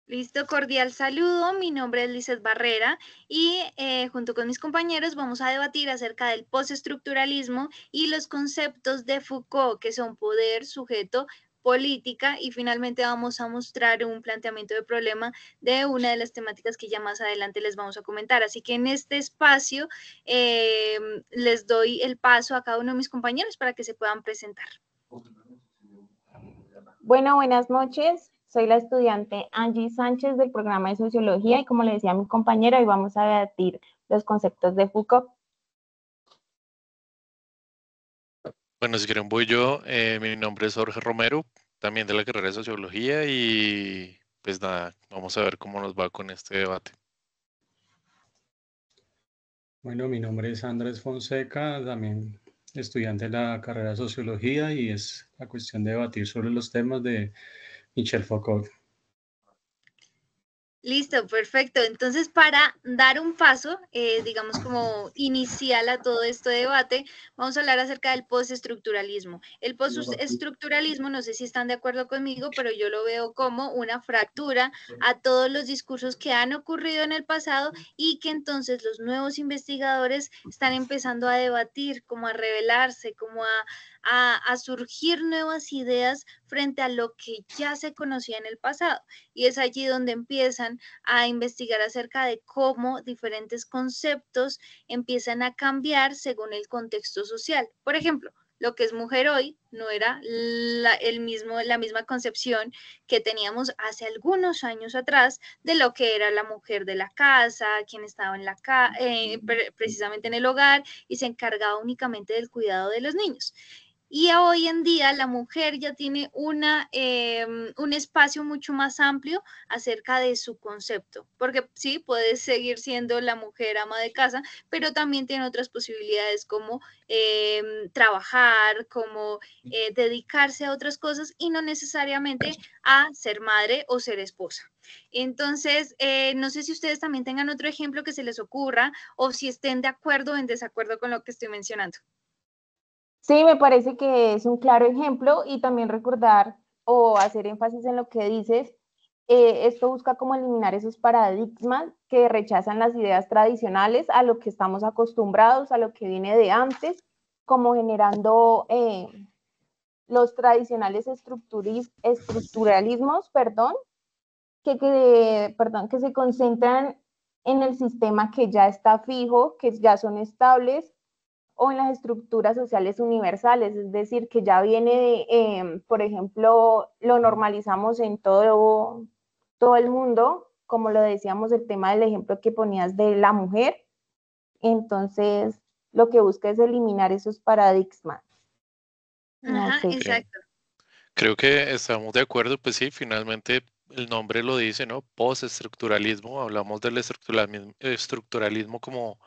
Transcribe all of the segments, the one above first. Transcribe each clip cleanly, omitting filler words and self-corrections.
Listo, cordial saludo. Mi nombre es Lizeth Barrera y junto con mis compañeros vamos a debatir acerca del postestructuralismo y los conceptos de Foucault, que son poder, sujeto, política, y finalmente vamos a mostrar un planteamiento de problema de una de las temáticas que ya más adelante les vamos a comentar. Así que en este espacio les doy el paso a cada uno de mis compañeros para que se puedan presentar. Bueno, buenas noches. Soy la estudiante Angie Sánchez del programa de Sociología y como le decía a mi compañera, hoy vamos a debatir los conceptos de Foucault. Bueno, si quieren voy yo. Mi nombre es Jorge Romero, también de la carrera de Sociología y pues nada, vamos a ver cómo nos va con este debate. Bueno, mi nombre es Andrés Fonseca, también estudiante de la carrera de Sociología y es la cuestión de debatir sobre los temas de Michel Foucault. Listo, perfecto. Entonces, para dar un paso, digamos como inicial a todo este debate, vamos a hablar acerca del postestructuralismo. El postestructuralismo, no sé si están de acuerdo conmigo, pero yo lo veo como una fractura a todos los discursos que han ocurrido en el pasado y que entonces los nuevos investigadores están empezando a debatir, como a revelarse, como a surgir nuevas ideas frente a lo que ya se conocía en el pasado. Y es allí donde empiezan a investigar acerca de cómo diferentes conceptos empiezan a cambiar según el contexto social. Por ejemplo, lo que es mujer hoy no era la misma concepción que teníamos hace algunos años atrás de lo que era la mujer de la casa, quien estaba precisamente en el hogar y se encargaba únicamente del cuidado de los niños. Y hoy en día la mujer ya tiene un espacio mucho más amplio acerca de su concepto, porque sí, puede seguir siendo la mujer ama de casa, pero también tiene otras posibilidades como trabajar, como dedicarse a otras cosas y no necesariamente a ser madre o ser esposa. Entonces, no sé si ustedes también tengan otro ejemplo que se les ocurra o si estén de acuerdo o en desacuerdo con lo que estoy mencionando. Sí, me parece que es un claro ejemplo y también recordar o hacer énfasis en lo que dices. Esto busca como eliminar esos paradigmas que rechazan las ideas tradicionales a lo que estamos acostumbrados, a lo que viene de antes, como generando los tradicionales estructuralismos, que se concentran en el sistema que ya está fijo, que ya son estables, o en las estructuras sociales universales, es decir, que ya viene de, por ejemplo, lo normalizamos en todo el mundo, como lo decíamos, el tema del ejemplo que ponías de la mujer, entonces lo que busca es eliminar esos paradigmas. Ajá, No sé. exacto. Creo que estamos de acuerdo, pues sí, finalmente el nombre lo dice, ¿no? Postestructuralismo, hablamos del estructuralismo como,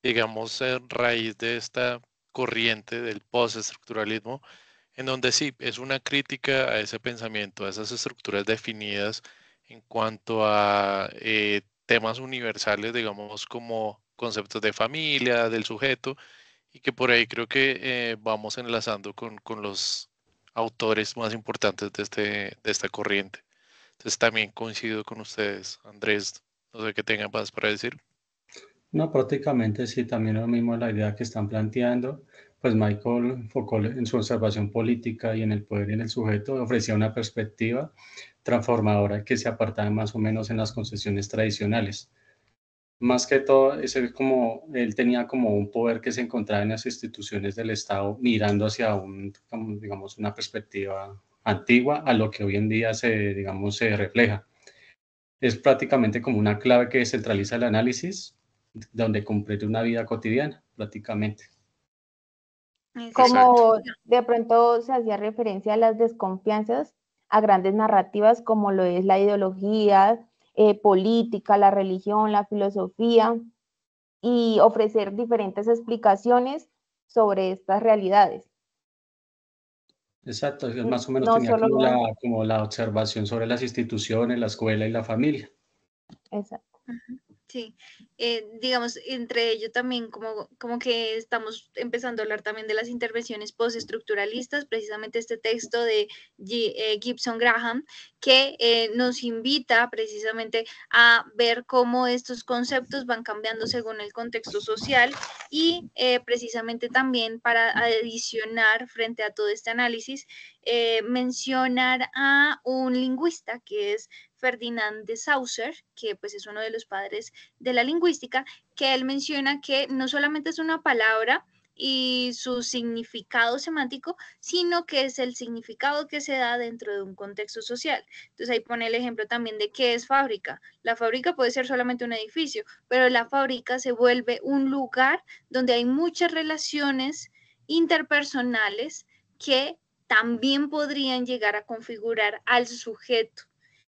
digamos, raíz de esta corriente del postestructuralismo, en donde sí, es una crítica a ese pensamiento, a esas estructuras definidas en cuanto a temas universales, digamos, como conceptos de familia, del sujeto, y que por ahí creo que vamos enlazando con los autores más importantes de esta corriente. Entonces también coincido con ustedes, Andrés, no sé qué tengan más para decir. No, prácticamente sí, también lo mismo la idea que están planteando. Pues Michael Foucault en su observación política y en el poder y en el sujeto ofrecía una perspectiva transformadora que se apartaba más o menos en las concepciones tradicionales. Más que todo, él tenía como un poder que se encontraba en las instituciones del Estado mirando hacia digamos, una perspectiva antigua a lo que hoy en día digamos, se refleja. Es prácticamente como una clave que centraliza el análisis, donde comprende una vida cotidiana, prácticamente. Exacto. Como de pronto se hacía referencia a las desconfianzas, a grandes narrativas como lo es la ideología, política, la religión, la filosofía, y ofrecer diferentes explicaciones sobre estas realidades. Exacto, él más o menos No tenía solo... como la observación sobre las instituciones, la escuela y la familia. Exacto. Sí, digamos, entre ello también como que estamos empezando a hablar también de las intervenciones postestructuralistas, precisamente este texto de Gibson Graham, que nos invita precisamente a ver cómo estos conceptos van cambiando según el contexto social y precisamente también para adicionar frente a todo este análisis, mencionar a un lingüista que es Ferdinand de Saussure, que pues es uno de los padres de la lingüística, que él menciona que no solamente es una palabra y su significado semántico, sino que es el significado que se da dentro de un contexto social. Entonces ahí pone el ejemplo también de qué es fábrica. La fábrica puede ser solamente un edificio, pero la fábrica se vuelve un lugar donde hay muchas relaciones interpersonales que también podrían llegar a configurar al sujeto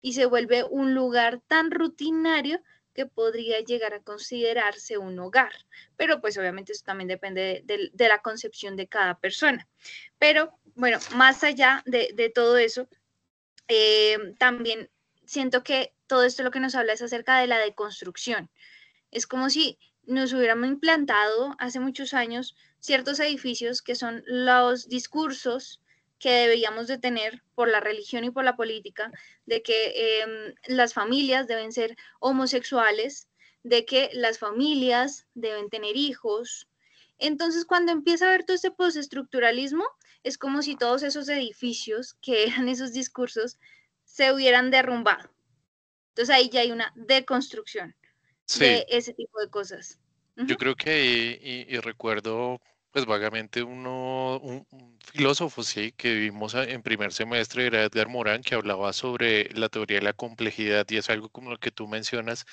y se vuelve un lugar tan rutinario que podría llegar a considerarse un hogar. Pero pues obviamente eso también depende de la concepción de cada persona. Pero bueno, más allá de todo eso, también siento que todo esto lo que nos habla es acerca de la deconstrucción. Es como si nos hubiéramos implantado hace muchos años ciertos edificios que son los discursos que deberíamos de tener por la religión y por la política, de que las familias deben ser homosexuales, de que las familias deben tener hijos. Entonces, cuando empieza a haber todo este postestructuralismo, es como si todos esos edificios que eran esos discursos se hubieran derrumbado. Entonces ahí ya hay una deconstrucción Sí, de ese tipo de cosas. yo Ujú. creo que y recuerdo pues vagamente un filósofo, sí, que vimos en primer semestre, era Edgar Morin, que hablaba sobre la teoría de la complejidad y es algo como lo que tú mencionas,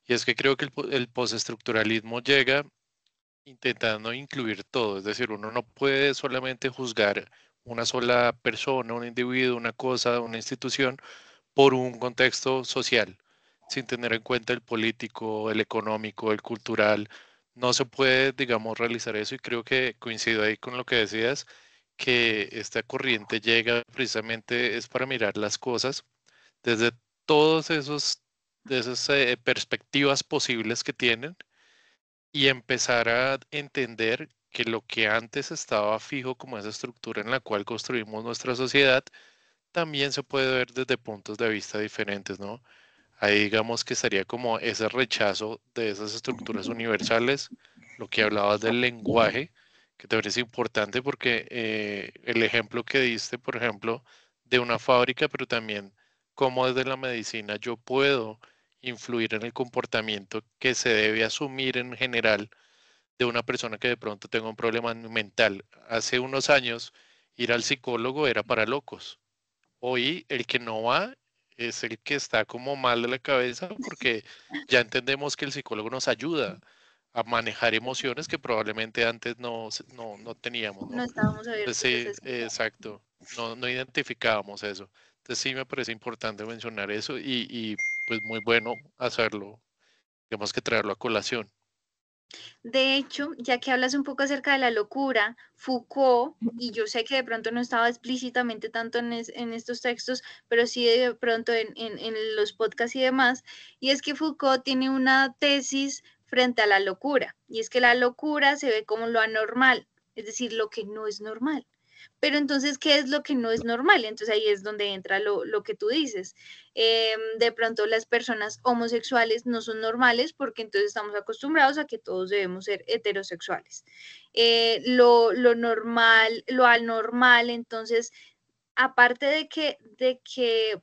y es que creo que el postestructuralismo llega intentando incluir todo, es decir, uno no puede solamente juzgar una sola persona, un individuo, una cosa, una institución por un contexto social, sin tener en cuenta el político, el económico, el cultural. No se puede, digamos, realizar eso y creo que coincido ahí con lo que decías, que esta corriente llega precisamente es para mirar las cosas desde todos esos, de esas perspectivas posibles que tienen y empezar a entender que lo que antes estaba fijo como esa estructura en la cual construimos nuestra sociedad, también se puede ver desde puntos de vista diferentes, ¿no? Ahí digamos que estaría como ese rechazo de esas estructuras universales, lo que hablabas del lenguaje, que te parece importante porque el ejemplo que diste, por ejemplo, de una fábrica, pero también cómo desde la medicina yo puedo influir en el comportamiento que se debe asumir en general de una persona que de pronto tenga un problema mental. Hace unos años ir al psicólogo era para locos. Hoy el que no va es el que está como mal de la cabeza porque ya entendemos que el psicólogo nos ayuda a manejar emociones que probablemente antes no teníamos, No ¿no? estábamos Entonces abiertos a sí, eso. exacto, no identificábamos eso. Entonces sí me parece importante mencionar eso y pues muy bueno hacerlo, digamos que traerlo a colación. De hecho, ya que hablas un poco acerca de la locura, Foucault, y yo sé que de pronto no estaba explícitamente tanto en estos textos, pero sí de pronto en los podcasts y demás, y es que Foucault tiene una tesis frente a la locura, y es que la locura se ve como lo anormal, es decir, lo que no es normal. Pero entonces, ¿qué es lo que no es normal? Entonces ahí es donde entra lo que tú dices. De pronto las personas homosexuales no son normales porque entonces estamos acostumbrados a que todos debemos ser heterosexuales. Lo normal, lo anormal, entonces, aparte de que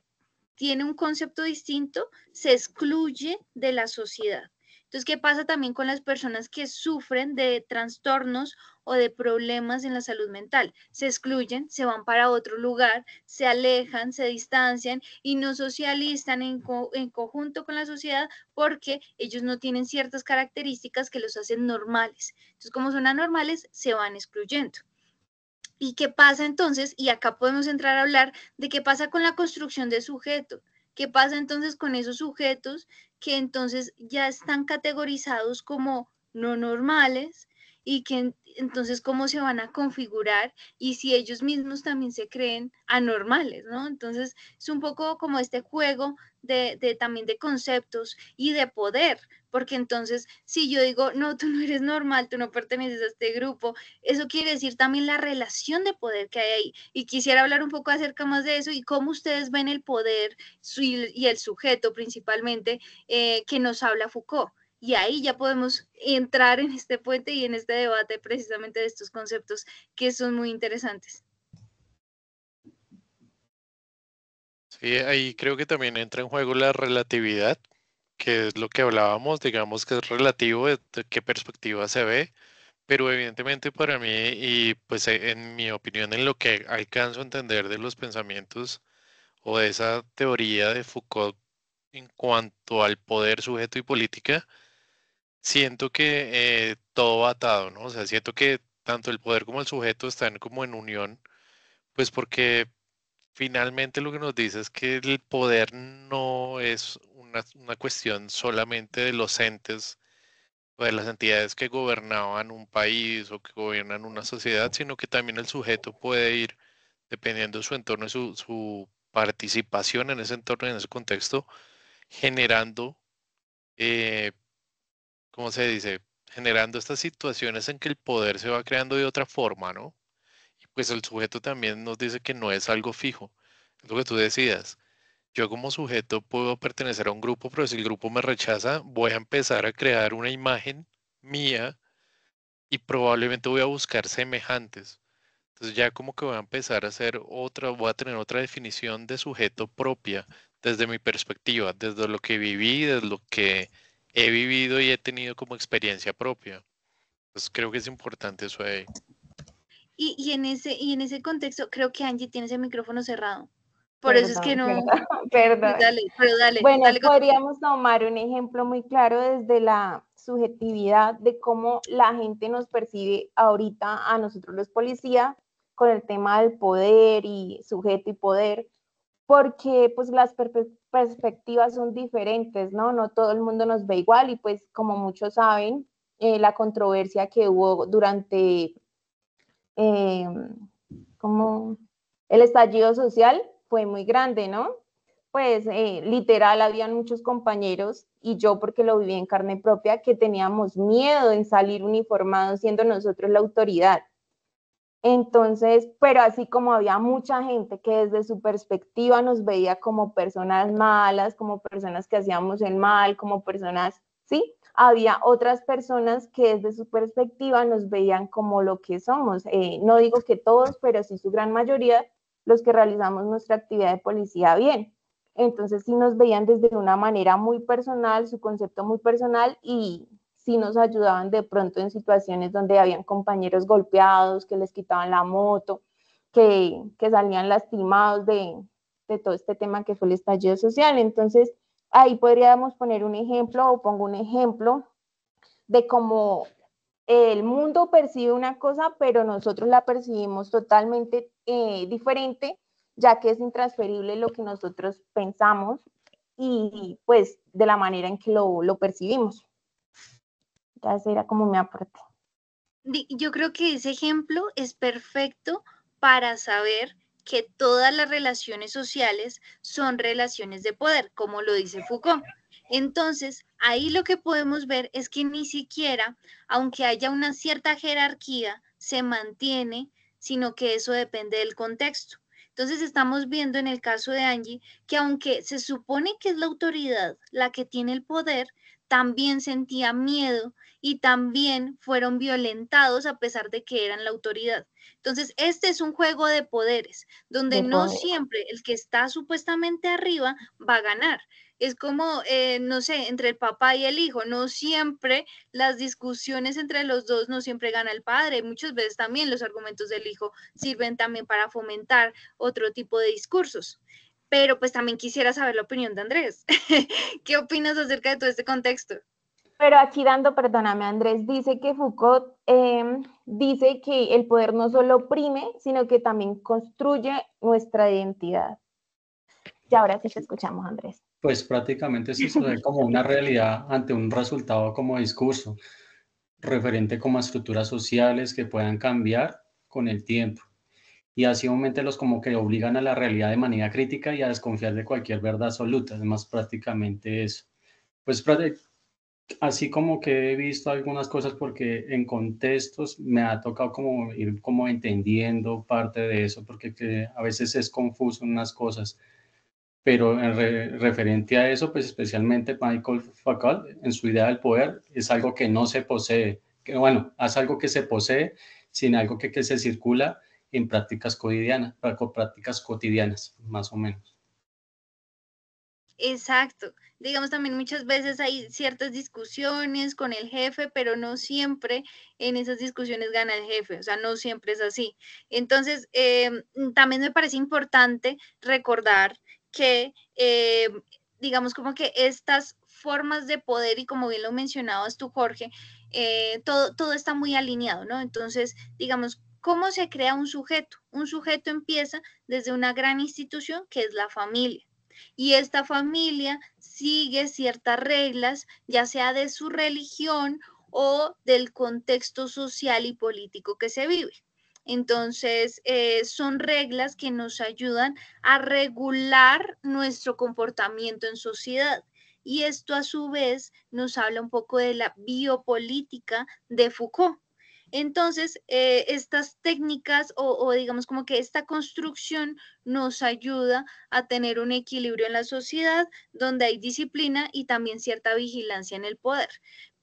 tiene un concepto distinto, se excluye de la sociedad. Entonces, ¿qué pasa también con las personas que sufren de trastornos o de problemas en la salud mental? Se excluyen, se van para otro lugar, se alejan, se distancian y no socializan en conjunto con la sociedad porque ellos no tienen ciertas características que los hacen normales. Entonces, como son anormales, se van excluyendo. ¿Y qué pasa entonces? Y acá podemos entrar a hablar de qué pasa con la construcción de sujeto. ¿Qué pasa entonces con esos sujetos que entonces ya están categorizados como no normales y que entonces cómo se van a configurar y si ellos mismos también se creen anormales, ¿no? Entonces es un poco como este juego también de conceptos y de poder, porque entonces si yo digo, no, tú no eres normal, tú no perteneces a este grupo, eso quiere decir también la relación de poder que hay ahí. Y quisiera hablar un poco acerca más de eso y cómo ustedes ven el poder y el sujeto principalmente que nos habla Foucault. Y ahí ya podemos entrar en este puente y en este debate precisamente de estos conceptos que son muy interesantes. Sí, ahí creo que también entra en juego la relatividad, que es lo que hablábamos, digamos que es relativo de qué perspectiva se ve, pero evidentemente para mí y pues en mi opinión en lo que alcanzo a entender de los pensamientos o de esa teoría de Foucault en cuanto al poder, sujeto y política, siento que todo va atado, ¿no? O sea, siento que tanto el poder como el sujeto están como en unión, pues porque finalmente lo que nos dice es que el poder no es una cuestión solamente de los entes o de las entidades que gobernaban un país o que gobiernan una sociedad, sino que también el sujeto puede ir, dependiendo de su entorno y su participación en ese entorno y en ese contexto, generando, eh, ¿cómo se dice? Generando estas situaciones en que el poder se va creando de otra forma, ¿no? Y pues el sujeto también nos dice que no es algo fijo, es lo que tú decías. Yo como sujeto puedo pertenecer a un grupo, pero si el grupo me rechaza, voy a empezar a crear una imagen mía y probablemente voy a buscar semejantes. Entonces ya como que voy a empezar a hacer otra, voy a tener otra definición de sujeto propia desde mi perspectiva, desde lo que viví, desde lo que he vivido y he tenido como experiencia propia. Entonces creo que es importante eso ahí. Y en ese contexto, creo que Angie tiene ese micrófono cerrado. Por eso es que Perdón, no. perdón, perdón. Dale, pero dale, Bueno, dale con tu punto. podríamos tomar un ejemplo muy claro desde la subjetividad de cómo la gente nos percibe ahorita a nosotros los policías con el tema del poder y sujeto y poder, porque pues las perspectivas son diferentes, ¿no? No todo el mundo nos ve igual y pues como muchos saben, la controversia que hubo durante eh, como el estallido social fue muy grande, ¿no? Pues literal, habían muchos compañeros y yo porque lo viví en carne propia, que teníamos miedo en salir uniformados siendo nosotros la autoridad. Entonces, pero así como había mucha gente que desde su perspectiva nos veía como personas malas, como personas que hacíamos el mal, como personas, ¿sí? Había otras personas que desde su perspectiva nos veían como lo que somos. No digo que todos, pero sí su gran mayoría, los que realizamos nuestra actividad de policía bien. Entonces sí nos veían desde una manera muy personal, su concepto muy personal y sí nos ayudaban de pronto en situaciones donde habían compañeros golpeados, que les quitaban la moto, que salían lastimados de todo este tema que fue el estallido social. Entonces, ahí podríamos poner un ejemplo o pongo un ejemplo de cómo el mundo percibe una cosa, pero nosotros la percibimos totalmente diferente, ya que es intransferible lo que nosotros pensamos y pues de la manera en que lo percibimos. Ya ese era como mi aporte. Yo creo que ese ejemplo es perfecto para saber que todas las relaciones sociales son relaciones de poder, como lo dice Foucault. Entonces, ahí lo que podemos ver es que ni siquiera, aunque haya una cierta jerarquía, se mantiene, sino que eso depende del contexto. Entonces, estamos viendo en el caso de Angie que aunque se supone que es la autoridad la que tiene el poder, también sentía miedo y también fueron violentados a pesar de que eran la autoridad. Entonces, este es un juego de poderes, donde De no poder. siempre el que está supuestamente arriba va a ganar. Es como, no sé, entre el papá y el hijo, no siempre las discusiones entre los dos, no siempre gana el padre, muchas veces también los argumentos del hijo sirven también para fomentar otro tipo de discursos. Pero pues también quisiera saber la opinión de Andrés. ¿Qué opinas acerca de todo este contexto? Pero aquí dando, perdóname Andrés, dice que Foucault dice que el poder no solo oprime, sino que también construye nuestra identidad. Y ahora sí te escuchamos, Andrés. Pues prácticamente sí se ve como una realidad ante un resultado como discurso. referente como a estructuras sociales que puedan cambiar con el tiempo. Y así los como que obligan a la realidad de manera crítica y a desconfiar de cualquier verdad absoluta. Es más prácticamente eso. Pues así como que he visto algunas cosas porque en contextos me ha tocado como ir como entendiendo parte de eso porque a veces es confuso en unas cosas. Pero referente a eso, pues especialmente Michael Foucault, en su idea del poder, es algo que no se posee, que bueno, es algo que se posee, sin algo que se circula en prácticas cotidianas, más o menos. Exacto. Digamos, también muchas veces hay ciertas discusiones con el jefe, pero no siempre en esas discusiones gana el jefe, o sea, no siempre es así. Entonces, también me parece importante recordar que, digamos, como que estas formas de poder, y como bien lo mencionabas tú, Jorge, todo está muy alineado, ¿no? Entonces, digamos, ¿cómo se crea un sujeto? Un sujeto empieza desde una gran institución que es la familia. Y esta familia sigue ciertas reglas, ya sea de su religión o del contexto social y político que se vive. Entonces, son reglas que nos ayudan a regular nuestro comportamiento en sociedad. Y esto a su vez nos habla un poco de la biopolítica de Foucault. Entonces, estas técnicas o digamos como que esta construcción nos ayuda a tener un equilibrio en la sociedad donde hay disciplina y también cierta vigilancia en el poder.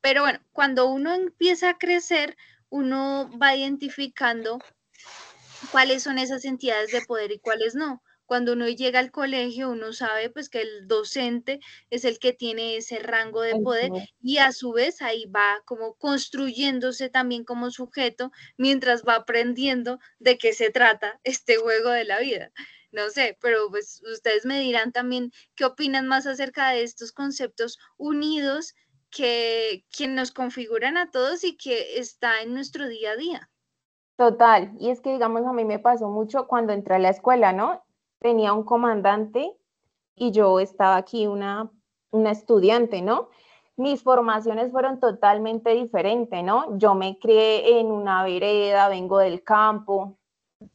Pero bueno, cuando uno empieza a crecer, uno va identificando cuáles son esas entidades de poder y cuáles no. Cuando uno llega al colegio, uno sabe pues que el docente es el que tiene ese rango de El poder poder. y a su vez ahí va como construyéndose también como sujeto mientras va aprendiendo de qué se trata este juego de la vida. No sé, pero pues ustedes me dirán también qué opinan más acerca de estos conceptos unidos que nos configuran a todos y que está en nuestro día a día. Total, y es que digamos a mí me pasó mucho cuando entré a la escuela, ¿no? Tenía un comandante y yo estaba aquí una estudiante, ¿no? Mis formaciones fueron totalmente diferentes, ¿no? Yo me crié en una vereda, vengo del campo,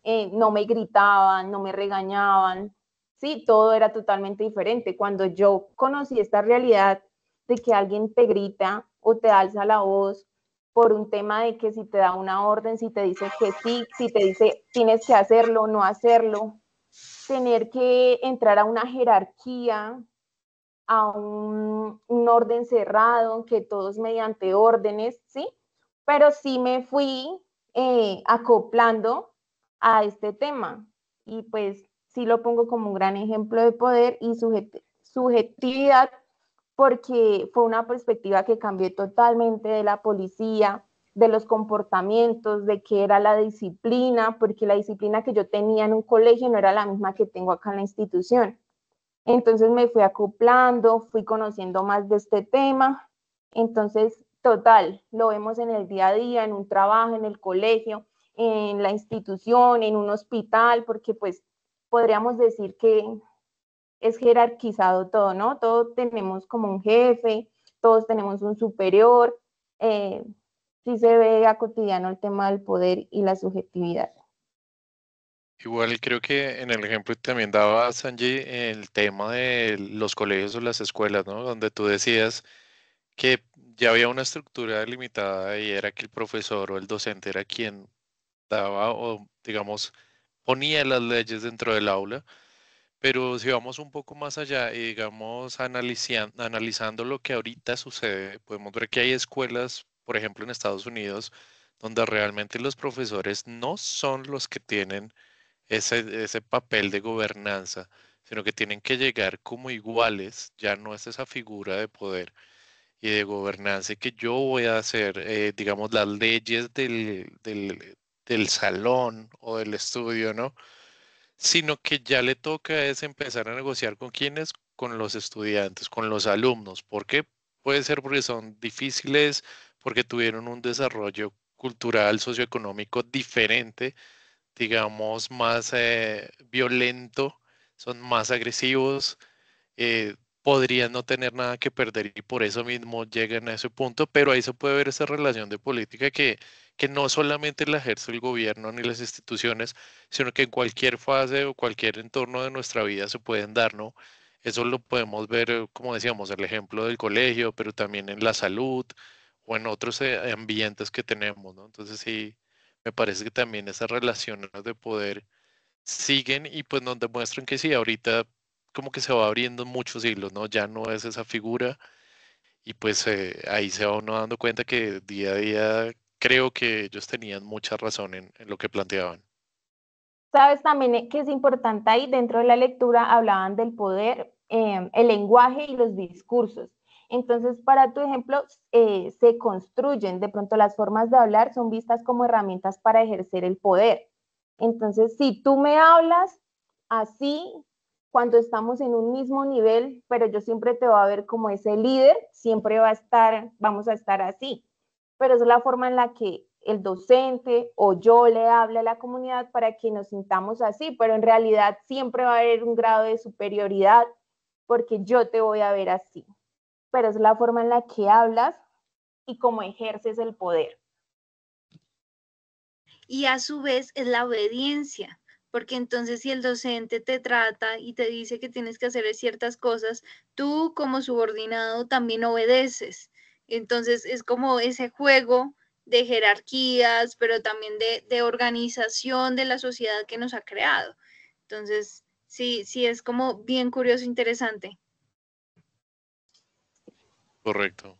no me gritaban, no me regañaban, sí, todo era totalmente diferente. Cuando yo conocí esta realidad de que alguien te grita o te alza la voz por un tema de que si te da una orden, si te dice que sí, si te dice tienes que hacerlo, no hacerlo, tener que entrar a una jerarquía, a un orden cerrado, que todos mediante órdenes, ¿sí? Pero sí me fui acoplando a este tema y pues sí lo pongo como un gran ejemplo de poder y subjetividad porque fue una perspectiva que cambió totalmente de la policía, de los comportamientos, de qué era la disciplina, porque la disciplina que yo tenía en un colegio no era la misma que tengo acá en la institución. Entonces me fui acoplando, fui conociendo más de este tema. Entonces, total, lo vemos en el día a día, en un trabajo, en el colegio, en la institución, en un hospital, porque pues podríamos decir que es jerarquizado todo, ¿no? Todos tenemos como un jefe, todos tenemos un superior. Sí se ve a cotidiano el tema del poder y la subjetividad. Igual creo que en el ejemplo que también daba Sanji el tema de los colegios o las escuelas, ¿no? Donde tú decías que ya había una estructura delimitada y era que el profesor o el docente era quien daba o, digamos, ponía las leyes dentro del aula. Pero si vamos un poco más allá y digamos analizando lo que ahorita sucede, podemos ver que hay escuelas, por ejemplo en Estados Unidos, donde realmente los profesores no son los que tienen ese papel de gobernanza, sino que tienen que llegar como iguales, ya no es esa figura de poder y de gobernanza y que yo voy a hacer, digamos, las leyes del salón o del estudio, ¿no? Sino que ya le toca es empezar a negociar con quienes, con los estudiantes, con los alumnos. ¿Por qué? Puede ser porque son difíciles, porque tuvieron un desarrollo cultural, socioeconómico diferente, digamos, más violento, son más agresivos, podrían no tener nada que perder y por eso mismo llegan a ese punto, pero ahí se puede ver esa relación de política que no solamente la ejerce el gobierno ni las instituciones, sino que en cualquier fase o cualquier entorno de nuestra vida se pueden dar, ¿no? Eso lo podemos ver, como decíamos, el ejemplo del colegio, pero también en la salud o en otros ambientes que tenemos, ¿no? Entonces sí, me parece que también esas relaciones de poder siguen y pues nos demuestran que sí, ahorita como que se va abriendo muchos hilos, ¿no? Ya no es esa figura y pues ahí se va uno dando cuenta que día a día creo que ellos tenían mucha razón en lo que planteaban. Sabes también que es importante ahí, dentro de la lectura hablaban del poder, el lenguaje y los discursos. Entonces, para tu ejemplo, se construyen, de pronto las formas de hablar son vistas como herramientas para ejercer el poder. Entonces, si tú me hablas así, cuando estamos en un mismo nivel, pero yo siempre te voy a ver como ese líder, siempre vamos a estar así. Pero es la forma en la que el docente o yo le hable a la comunidad para que nos sintamos así, pero en realidad siempre va a haber un grado de superioridad porque yo te voy a ver así. Pero es la forma en la que hablas y cómo ejerces el poder. Y a su vez es la obediencia, porque entonces si el docente te trata y te dice que tienes que hacer ciertas cosas, tú como subordinado también obedeces. Entonces es como ese juego de jerarquías, pero también de organización de la sociedad que nos ha creado. Entonces, sí, sí, es como bien curioso, interesante. Correcto.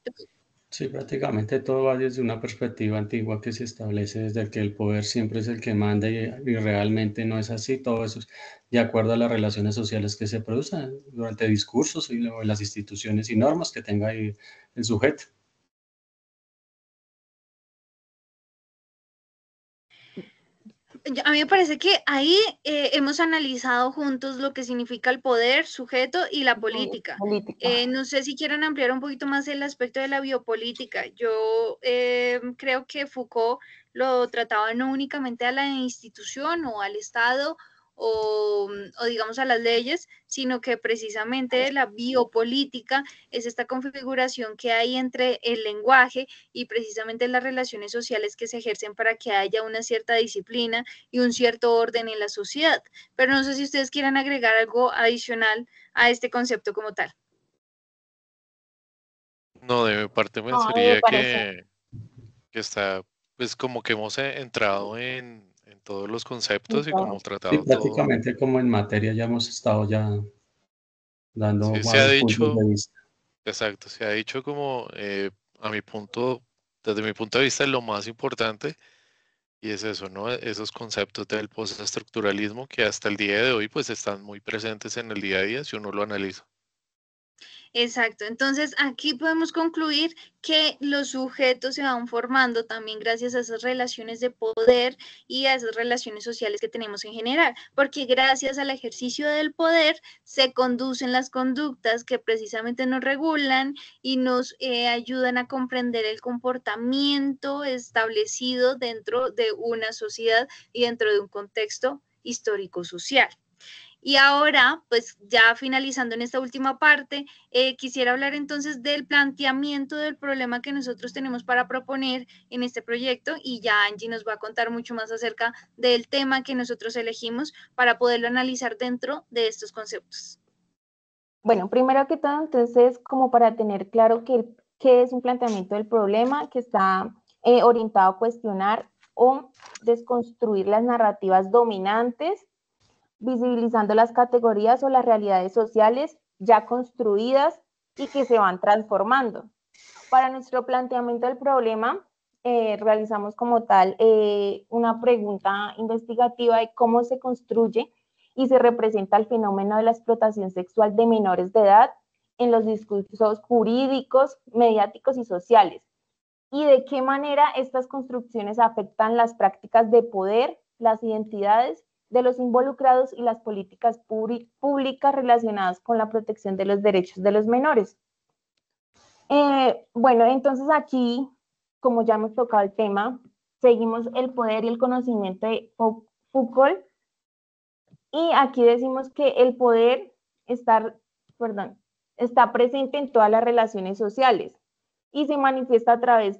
Sí, prácticamente todo va desde una perspectiva antigua que se establece desde que el poder siempre es el que manda y realmente no es así. Todo eso es de acuerdo a las relaciones sociales que se producen durante discursos y luego las instituciones y normas que tenga ahí el sujeto. A mí me parece que ahí hemos analizado juntos lo que significa el poder, sujeto y la política. Política. No sé si quieran ampliar un poquito más el aspecto de la biopolítica. Yo creo que Foucault lo trataba no únicamente a la institución o al Estado o digamos a las leyes, sino que precisamente la biopolítica es esta configuración que hay entre el lenguaje y precisamente las relaciones sociales que se ejercen para que haya una cierta disciplina y un cierto orden en la sociedad. Pero no sé si ustedes quieran agregar algo adicional a este concepto como tal. No, de mi parte No, a mí me pensaría parece. que está, pues como que hemos entrado en todos los conceptos y como Sí, tratado todo. prácticamente como en materia ya hemos estado ya dando Sí, se ha varios puntos dicho, de vista. exacto, se ha dicho como a mi punto, desde mi punto de vista, lo más importante y es eso, ¿no? Esos conceptos del postestructuralismo que hasta el día de hoy pues están muy presentes en el día a día si uno lo analiza. Exacto. Entonces, aquí podemos concluir que los sujetos se van formando también gracias a esas relaciones de poder y a esas relaciones sociales que tenemos en general, porque gracias al ejercicio del poder se conducen las conductas que precisamente nos regulan y nos ayudan a comprender el comportamiento establecido dentro de una sociedad y dentro de un contexto histórico-social. Y ahora, pues ya finalizando en esta última parte, quisiera hablar entonces del planteamiento del problema que nosotros tenemos para proponer en este proyecto y ya Angie nos va a contar mucho más acerca del tema que nosotros elegimos para poderlo analizar dentro de estos conceptos. Bueno, primero que todo, entonces, como para tener claro qué es un planteamiento del problema que está orientado a cuestionar o desconstruir las narrativas dominantes, visibilizando las categorías o las realidades sociales ya construidas y que se van transformando. Para nuestro planteamiento del problema, realizamos como tal una pregunta investigativa de cómo se construye y se representa el fenómeno de la explotación sexual de menores de edad en los discursos jurídicos, mediáticos y sociales, y de qué manera estas construcciones afectan las prácticas de poder, las identidades de los involucrados y las políticas públicas relacionadas con la protección de los derechos de los menores. Bueno, entonces aquí, como ya hemos tocado el tema, seguimos el poder y el conocimiento de Foucault, y aquí decimos que el poder está, perdón, está presente en todas las relaciones sociales y se manifiesta a través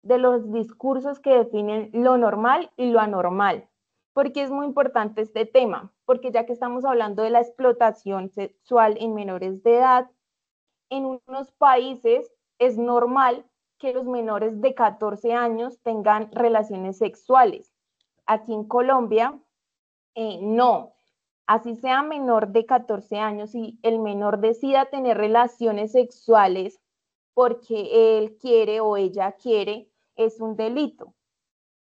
de los discursos que definen lo normal y lo anormal. ¿Por qué es muy importante este tema? Porque ya que estamos hablando de la explotación sexual en menores de edad, en unos países es normal que los menores de 14 años tengan relaciones sexuales. Aquí en Colombia, no. Así sea menor de 14 años y el menor decida tener relaciones sexuales porque él quiere o ella quiere, es un delito.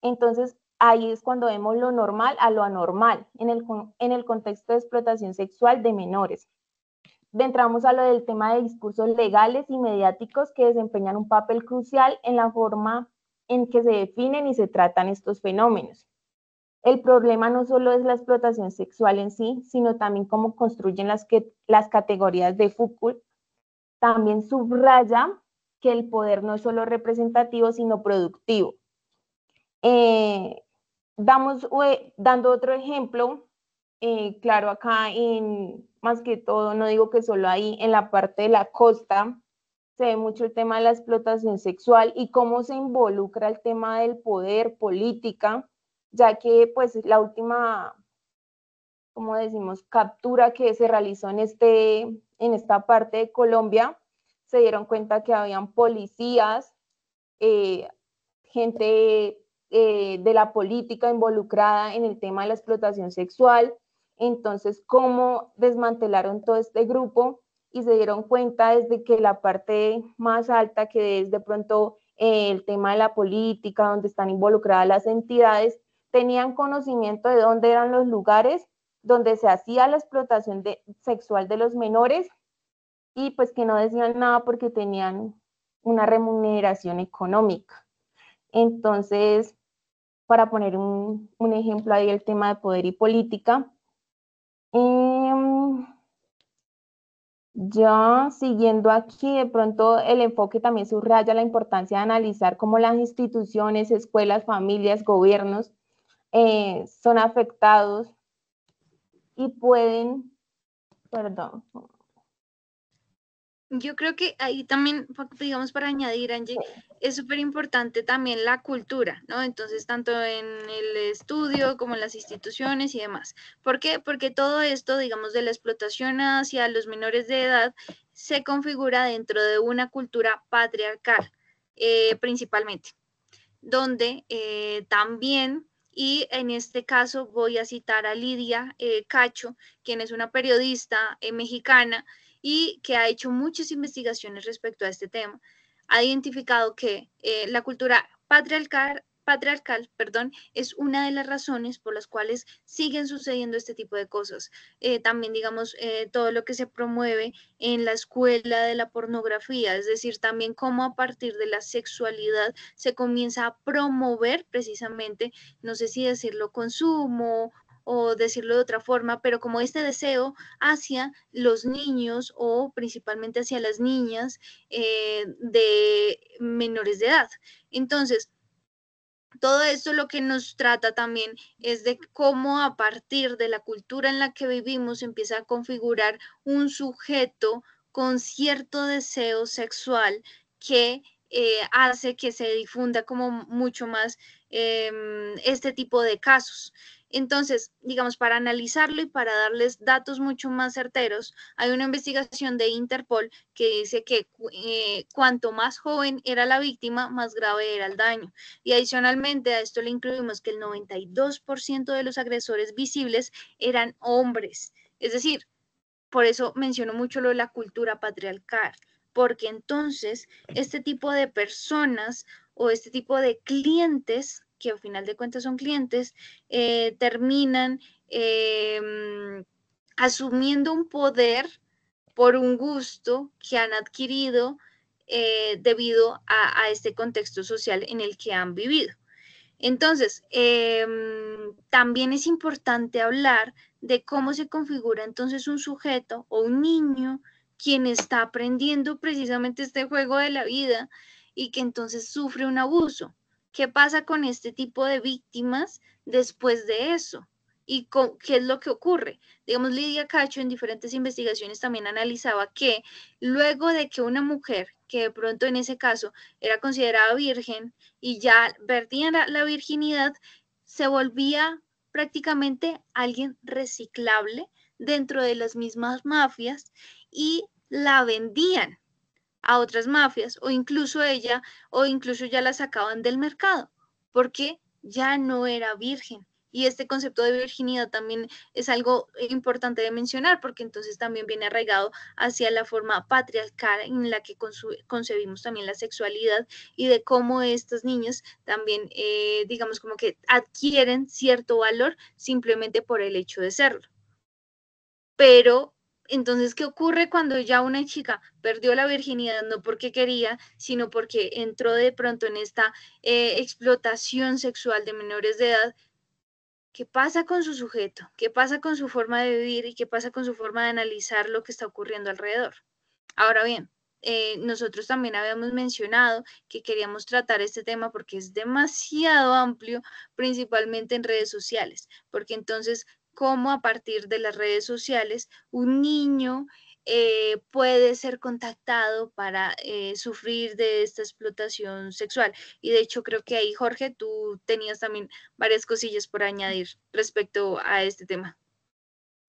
Entonces, ahí es cuando vemos lo normal a lo anormal en el contexto de explotación sexual de menores. Entramos a lo del tema de discursos legales y mediáticos que desempeñan un papel crucial en la forma en que se definen y se tratan estos fenómenos. El problema no solo es la explotación sexual en sí, sino también cómo construyen las categorías de Foucault. También subraya que el poder no es solo representativo, sino productivo. Dando otro ejemplo, claro, acá más que todo, no digo que solo ahí, en la parte de la costa, se ve mucho el tema de la explotación sexual y cómo se involucra el tema del poder, política, ya que pues la última, como decimos, captura que se realizó en esta parte de Colombia, se dieron cuenta que habían policías, gente de la política involucrada en el tema de la explotación sexual. Entonces, cómo desmantelaron todo este grupo y se dieron cuenta desde que la parte más alta, que es de pronto el tema de la política, donde están involucradas las entidades, tenían conocimiento de dónde eran los lugares donde se hacía la explotación sexual de los menores y pues que no decían nada porque tenían una remuneración económica. Entonces, para poner un ejemplo ahí, el tema de poder y política. Ya siguiendo aquí, de pronto el enfoque también subraya la importancia de analizar cómo las instituciones, escuelas, familias, gobiernos son afectados y pueden, perdón. Yo creo que ahí también, digamos, para añadir, Angie, es súper importante también la cultura, ¿no? Entonces, tanto en el estudio como en las instituciones y demás. ¿Por qué? Porque todo esto, digamos, de la explotación hacia los menores de edad se configura dentro de una cultura patriarcal, principalmente, donde también... Y en este caso voy a citar a Lidia Cacho, quien es una periodista mexicana, y que ha hecho muchas investigaciones respecto a este tema. Ha identificado que la cultura patriarcal, es una de las razones por las cuales siguen sucediendo este tipo de cosas. También, digamos, todo lo que se promueve en la escuela de la pornografía, es decir, también cómo a partir de la sexualidad se comienza a promover precisamente, no sé si decirlo consumo o decirlo de otra forma, pero como este deseo hacia los niños o principalmente hacia las niñas de menores de edad. Entonces, todo esto lo que nos trata también es de cómo a partir de la cultura en la que vivimos empieza a configurar un sujeto con cierto deseo sexual que hace que se difunda como mucho más este tipo de casos. Entonces, digamos, para analizarlo y para darles datos mucho más certeros, hay una investigación de Interpol que dice que cuanto más joven era la víctima, más grave era el daño. Y adicionalmente a esto le incluimos que el 92% de los agresores visibles eran hombres. Es decir, por eso menciono mucho lo de la cultura patriarcal, porque entonces este tipo de personas o este tipo de clientes, que al final de cuentas son clientes, terminan asumiendo un poder por un gusto que han adquirido debido a este contexto social en el que han vivido. Entonces, también es importante hablar de cómo se configura entonces un sujeto o un niño quien está aprendiendo precisamente este juego de la vida y que entonces sufre un abuso. ¿Qué pasa con este tipo de víctimas después de eso? ¿Y qué es lo que ocurre? Digamos, Lidia Cacho en diferentes investigaciones también analizaba que luego de que una mujer, que de pronto en ese caso era considerada virgen y ya perdía la virginidad, se volvía prácticamente alguien reciclable dentro de las mismas mafias y la vendían a otras mafias o incluso ya la sacaban del mercado porque ya no era virgen. Y este concepto de virginidad también es algo importante de mencionar porque entonces también viene arraigado hacia la forma patriarcal en la que concebimos también la sexualidad y de cómo estas niñas también, digamos, como que adquieren cierto valor simplemente por el hecho de serlo. Pero entonces, ¿qué ocurre cuando ya una chica perdió la virginidad no porque quería, sino porque entró de pronto en esta explotación sexual de menores de edad? ¿Qué pasa con su sujeto? ¿Qué pasa con su forma de vivir? ¿Y qué pasa con su forma de analizar lo que está ocurriendo alrededor? Ahora bien, nosotros también habíamos mencionado que queríamos tratar este tema porque es demasiado amplio, principalmente en redes sociales, porque entonces, ¿cómo a partir de las redes sociales un niño puede ser contactado para sufrir de esta explotación sexual? Y de hecho, creo que ahí, Jorge, tú tenías también varias cosillas por añadir respecto a este tema.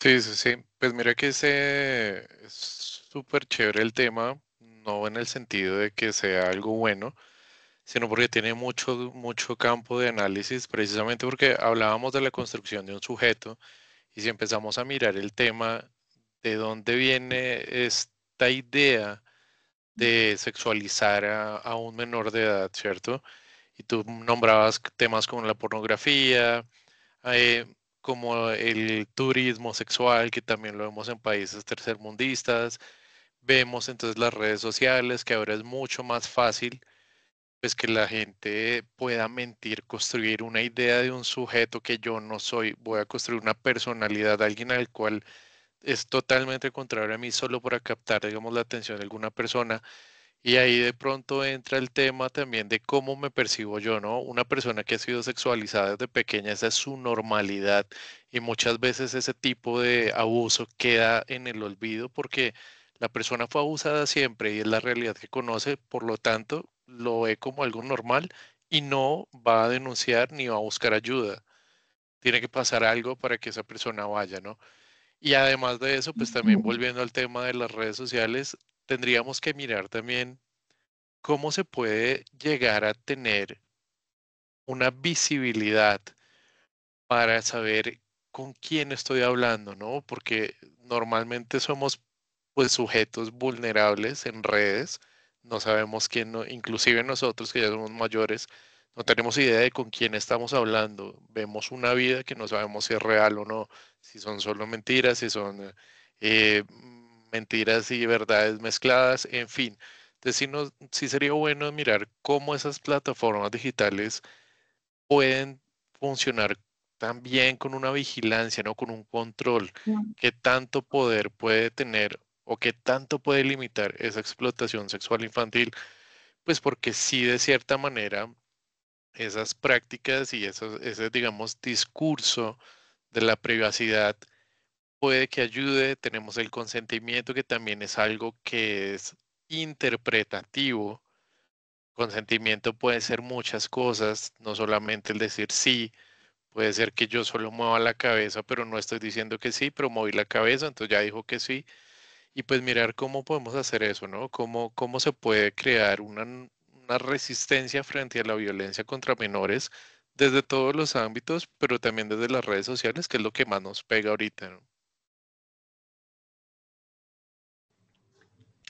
Sí, sí, sí. Pues mira que es súper chévere el tema, no en el sentido de que sea algo bueno, sino porque tiene mucho campo de análisis, precisamente porque hablábamos de la construcción de un sujeto y si empezamos a mirar el tema, ¿de dónde viene esta idea de sexualizar a un menor de edad, cierto? Y tú nombrabas temas como la pornografía, eh, como el turismo sexual, que también lo vemos en países tercermundistas. Vemos entonces las redes sociales, que ahora es mucho más fácil, pues que la gente pueda mentir, construir una idea de un sujeto que yo no soy. Voy a construir una personalidad, alguien al cual es totalmente contrario a mí solo para captar, digamos, la atención de alguna persona y ahí de pronto entra el tema también de cómo me percibo yo, ¿no? Una persona que ha sido sexualizada desde pequeña, esa es su normalidad y muchas veces ese tipo de abuso queda en el olvido porque la persona fue abusada siempre y es la realidad que conoce, por lo tanto lo ve como algo normal y no va a denunciar ni va a buscar ayuda. Tiene que pasar algo para que esa persona vaya, ¿no? Y además de eso, pues también volviendo al tema de las redes sociales, tendríamos que mirar también cómo se puede llegar a tener una visibilidad para saber con quién estoy hablando, ¿no? Porque normalmente somos pues sujetos vulnerables en redes, no sabemos quién, inclusive nosotros que ya somos mayores, no tenemos idea de con quién estamos hablando, vemos una vida que no sabemos si es real o no, si son solo mentiras, si son mentiras y verdades mezcladas, en fin. Entonces sí sería bueno mirar cómo esas plataformas digitales pueden funcionar también con una vigilancia, ¿no? Con un control. ¿Qué tanto poder puede tener o qué tanto puede limitar esa explotación sexual infantil? Pues porque sí, de cierta manera, esas prácticas y ese, digamos, discurso de la privacidad puede que ayude. Tenemos el consentimiento, que también es algo que es interpretativo. Consentimiento puede ser muchas cosas, no solamente el decir sí. Puede ser que yo solo mueva la cabeza, pero no estoy diciendo que sí, pero moví la cabeza, entonces ya dijo que sí. Y pues mirar cómo podemos hacer eso, ¿no? Cómo se puede crear una resistencia frente a la violencia contra menores desde todos los ámbitos, pero también desde las redes sociales, que es lo que más nos pega ahorita, ¿no?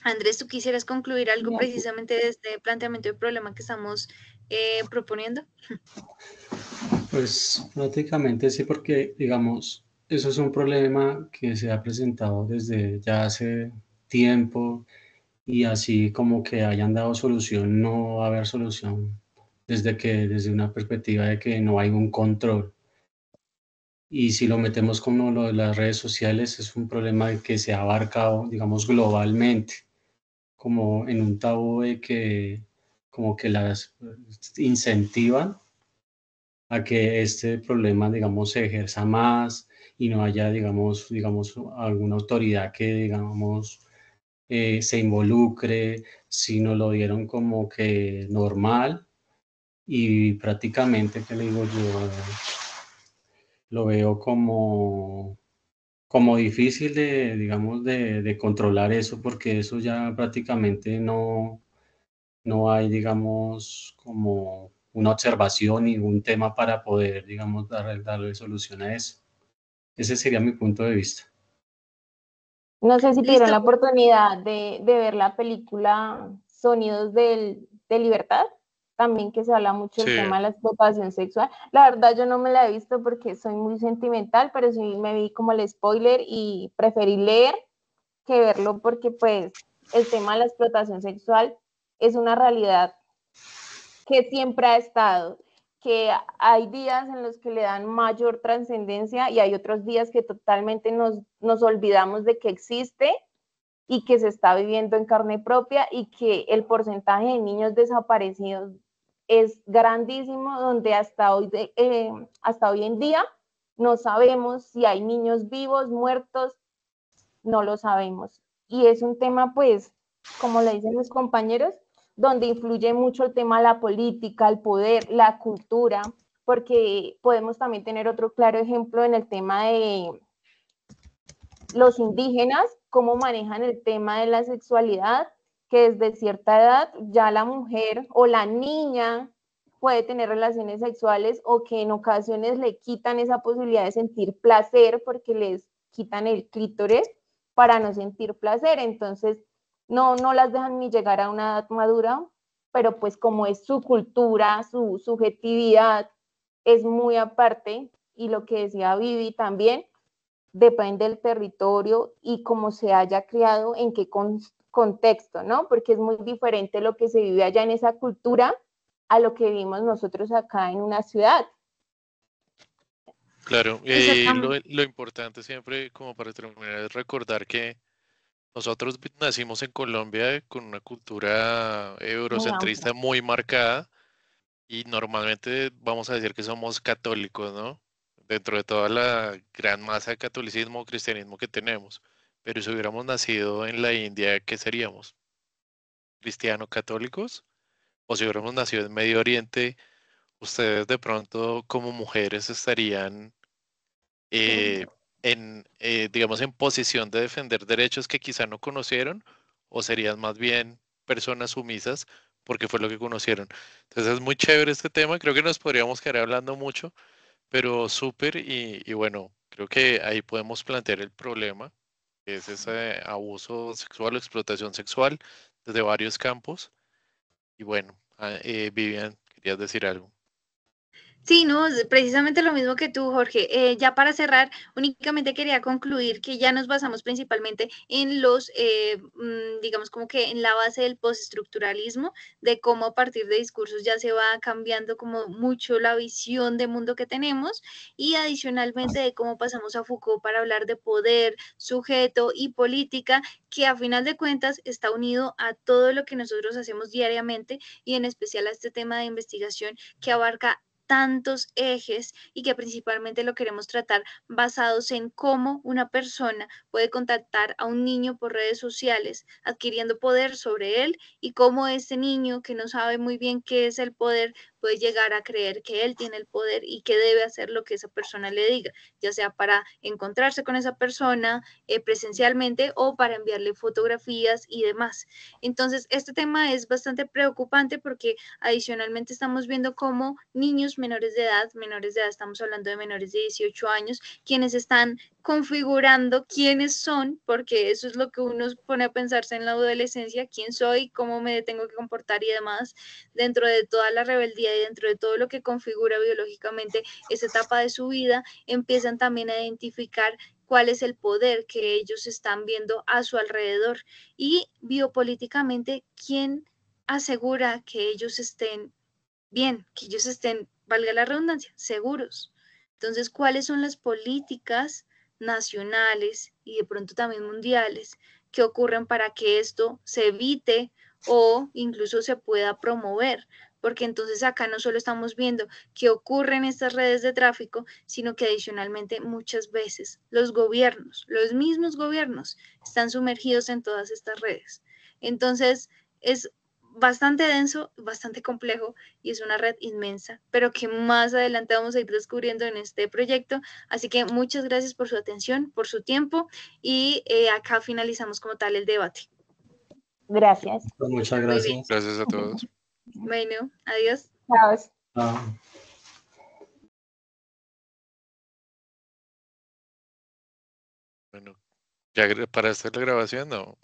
Andrés, ¿tú quisieras concluir algo precisamente de este planteamiento de problema que estamos proponiendo? Pues prácticamente sí, porque digamos, eso es un problema que se ha presentado desde ya hace tiempo y así como que hayan dado solución, no va a haber solución desde una perspectiva de que no hay un control. Y si lo metemos como lo de las redes sociales, es un problema que se ha abarcado, digamos, globalmente, como en un tabú de que como que las incentivan a que este problema, digamos, se ejerza más y no haya, digamos, alguna autoridad que, digamos, se involucre, sino lo dieron como que normal y prácticamente, ¿qué le digo yo? Lo veo como difícil de, digamos, de controlar eso, porque eso ya prácticamente no hay, digamos, como una observación ni un tema para poder, digamos, darle solución a eso. Ese sería mi punto de vista. No sé si tuvieron Listo. la oportunidad de ver la película Sonidos de Libertad, también que se habla mucho del Sí, tema de la explotación sexual. La verdad yo no me la he visto porque soy muy sentimental, pero sí me vi como el spoiler y preferí leer que verlo porque pues el tema de la explotación sexual es una realidad que siempre ha estado, que hay días en los que le dan mayor trascendencia y hay otros días que totalmente nos olvidamos de que existe y que se está viviendo en carne propia y que el porcentaje de niños desaparecidos es grandísimo, donde hasta hoy en día no sabemos si hay niños vivos, muertos, no lo sabemos. Y es un tema, pues, como le dicen los compañeros, donde influye mucho el tema de la política, el poder, la cultura, porque podemos también tener otro claro ejemplo en el tema de los indígenas, cómo manejan el tema de la sexualidad, que desde cierta edad ya la mujer o la niña puede tener relaciones sexuales o que en ocasiones le quitan esa posibilidad de sentir placer porque les quitan el clítoris para no sentir placer. Entonces, no las dejan ni llegar a una edad madura, pero pues como es su cultura, su subjetividad es muy aparte y lo que decía Vivi también, depende del territorio y cómo se haya criado, en qué contexto, ¿no? Porque es muy diferente lo que se vive allá en esa cultura a lo que vivimos nosotros acá en una ciudad. claro. Y Exactamente. lo importante siempre, como para terminar, es recordar que nosotros nacimos en Colombia con una cultura Muy amplia. eurocentrista muy marcada y normalmente vamos a decir que somos católicos, ¿no? Dentro de toda la gran masa de catolicismo o cristianismo que tenemos. Pero si hubiéramos nacido en la India, ¿qué seríamos? ¿Cristiano católicos? O si hubiéramos nacido en Medio Oriente, ustedes de pronto como mujeres estarían eh, digamos, en posición de defender derechos que quizá no conocieron, o serían más bien personas sumisas porque fue lo que conocieron. Entonces es muy chévere este tema, creo que nos podríamos quedar hablando mucho, pero súper y bueno, creo que ahí podemos plantear el problema, que es ese abuso sexual o explotación sexual desde varios campos. Y bueno, Vivian, querías decir algo. Sí, no, es precisamente lo mismo que tú, Jorge. Ya para cerrar, únicamente quería concluir que ya nos basamos principalmente en digamos como que en la base del postestructuralismo, de cómo a partir de discursos ya se va cambiando como mucho la visión de mundo que tenemos y adicionalmente de cómo pasamos a Foucault para hablar de poder, sujeto y política, que a final de cuentas está unido a todo lo que nosotros hacemos diariamente y en especial a este tema de investigación que abarca tantos ejes y que principalmente lo queremos tratar basados en cómo una persona puede contactar a un niño por redes sociales, adquiriendo poder sobre él y cómo este niño que no sabe muy bien qué es el poder puede llegar a creer que él tiene el poder y que debe hacer lo que esa persona le diga, ya sea para encontrarse con esa persona presencialmente o para enviarle fotografías y demás. Entonces, este tema es bastante preocupante porque adicionalmente estamos viendo cómo niños menores de edad, estamos hablando de menores de 18 años, quienes están configurando quiénes son, porque eso es lo que uno pone a pensarse en la adolescencia, quién soy, cómo me tengo que comportar y demás, dentro de toda la rebeldía y dentro de todo lo que configura biológicamente esa etapa de su vida, empiezan también a identificar cuál es el poder que ellos están viendo a su alrededor y biopolíticamente quién asegura que ellos estén bien, que ellos estén, valga la redundancia, seguros. Entonces, ¿cuáles son las políticas nacionales y de pronto también mundiales que ocurren para que esto se evite o incluso se pueda promover? porque entonces acá no solo estamos viendo qué ocurre en estas redes de tráfico, sino que adicionalmente muchas veces los gobiernos, los mismos gobiernos, están sumergidos en todas estas redes. Entonces, es bastante denso, bastante complejo y es una red inmensa, pero que más adelante vamos a ir descubriendo en este proyecto. Así que muchas gracias por su atención, por su tiempo y acá finalizamos como tal el debate. Gracias. Muchas Muy bien. gracias. Gracias a todos. Bueno, adiós. Chao. Ah. Bueno, ya para hacer la grabación, no.